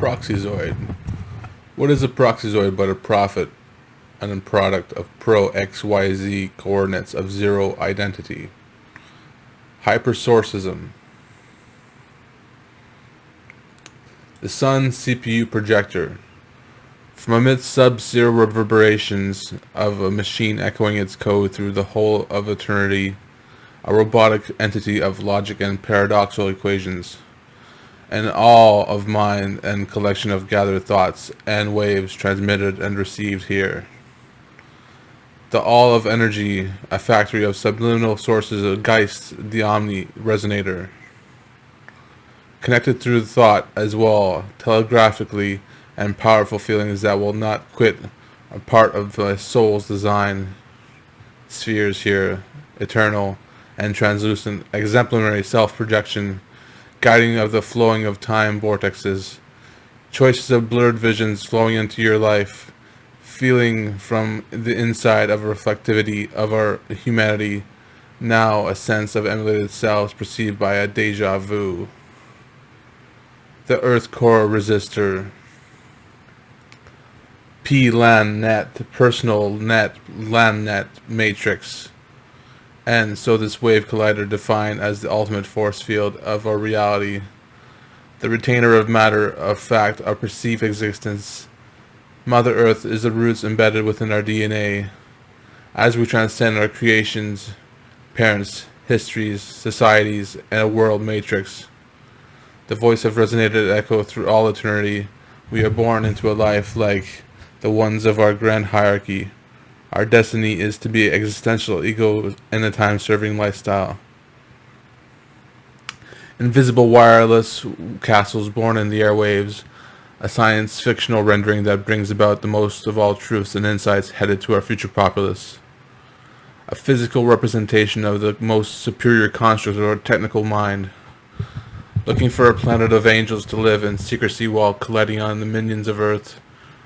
ProXYZoid. What is a ProXYZoid but a prophet and a product of ProXYZ coordinates of zero identity? Hypersourcism. The sun CPU projector. From amidst sub-zero reverberations of a machine echoing its code through the whole of eternity, a robotic entity of logic and paradoxical equations, an all of mind and collection of gathered thoughts and waves transmitted and received here. The all of energy, a factory of subliminal sources, a Geist, the omni resonator. Connected through thought as well, telegraphically, and powerful feelings that will not quit, a part of the soul's design. Spheres here, eternal and translucent, exemplary self-projection, guiding of the flowing of time vortexes, choices of blurred visions flowing into your life, feeling from the inside of reflectivity of our humanity, now a sense of emulated selves perceived by a deja vu. The Earth Core Resistor. P-LAN net, personal net, LAN net matrix. And so this wave collider defined as the ultimate force field of our reality, the retainer of matter, of fact, our perceived existence. Mother Earth is the roots embedded within our DNA. As we transcend our creations, parents, histories, societies, and a world matrix, the voice have resonated echo through all eternity. We are born into a life like the ones of our grand hierarchy. Our destiny is to be existential ego in a time-serving lifestyle. Invisible wireless castles born in the airwaves, a science-fictional rendering that brings about the most of all truths and insights headed to our future populace. A physical representation of the most superior construct of our technical mind, looking for a planet of angels to live in secrecy while colliding on the minions of Earth.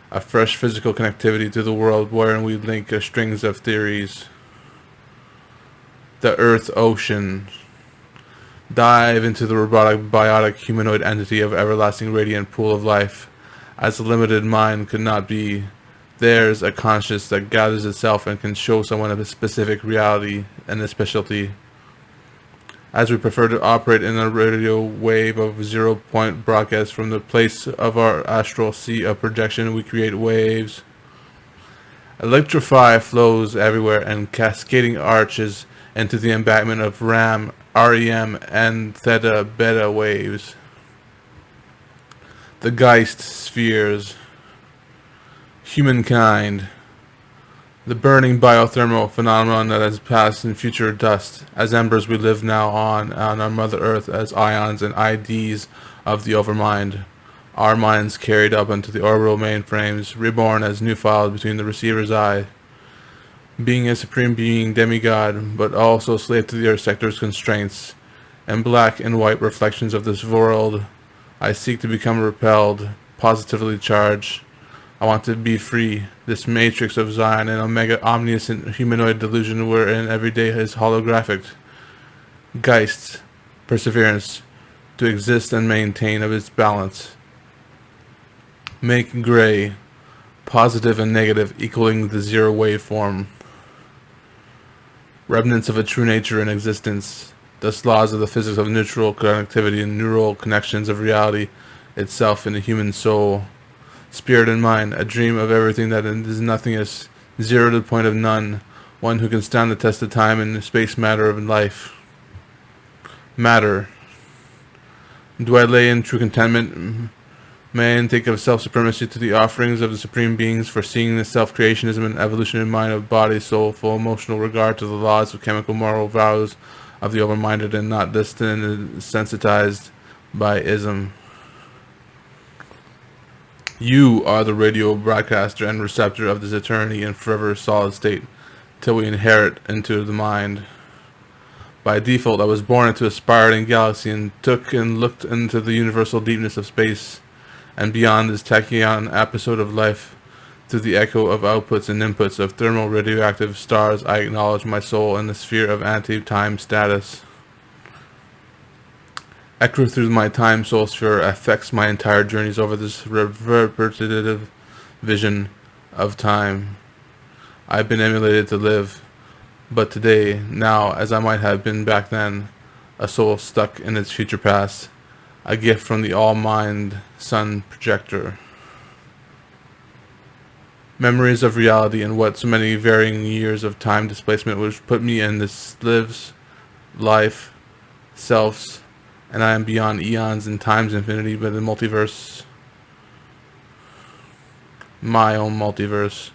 A fresh physical connectivity to the world wherein we link strings of theories. The Earth Ocean. Dive into the robotic, biotic, humanoid entity of everlasting radiant pool of life. As a limited mind could not be, there's a conscious that gathers itself and can show someone a specific reality and a specialty. As we prefer to operate in a radio wave of zero-point broadcast from the place of our astral sea of projection, we create waves. Electrify flows everywhere and cascading arches into the embankment of RAM, REM, and theta beta waves. The Geist spheres. Humankind. The burning biothermal phenomenon that has past and future dust. As embers we live now on our Mother Earth as ions and IDs of the overmind. Our minds carried up into the orbital mainframes, reborn as new files between the receiver's eye. Being a supreme being, demigod, but also slave to the Earth sector's constraints. And black and white reflections of this world, I seek to become repelled, positively charged. I want to be free, this matrix of Zion, an omega omniscient humanoid delusion wherein every day is holographic. Geist, perseverance, to exist and maintain of its balance. Make gray, positive and negative equaling the zero waveform. Remnants of a true nature in existence, thus laws of the physics of neutral connectivity and neural connections of reality itself in the human soul. Spirit and mind, a dream of everything that is nothingness, zero to the point of none, one who can stand the test of time and space matter of life. Matter. Do I lay in true contentment? Man, think of self-supremacy to the offerings of the supreme beings, foreseeing the self-creationism and evolution in mind of body, soul, full emotional regard to the laws of chemical moral vows of the overminded and not destined and sensitized by ism. You are the radio broadcaster and receptor of this eternity and forever solid state, till we inherit into the mind. By default, I was born into a spiraling galaxy and took and looked into the universal deepness of space, and beyond this tachyon episode of life, through the echo of outputs and inputs of thermal radioactive stars, I acknowledge my soul in the sphere of anti-time status. echo through my time soul sphere affects my entire journeys over this reverberative vision of time. I've been emulated to live, but today, now, as I might have been back then, a soul stuck in its future past, a gift from the all-mind sun projector. Memories of reality and what so many varying years of time displacement which put me in this lives, life, selves, and I am beyond eons and time's infinity, but the multiverse, my own multiverse,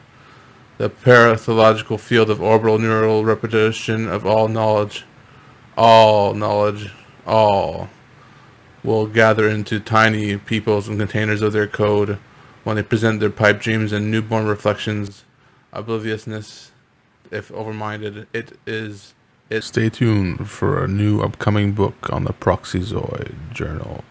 the paratheological field of orbital neural repetition of all knowledge, all will gather into tiny peoples and containers of their code when they present their pipe dreams and newborn reflections, obliviousness, if overminded, it is. Stay tuned for a new upcoming book on the ProXYZoid journal.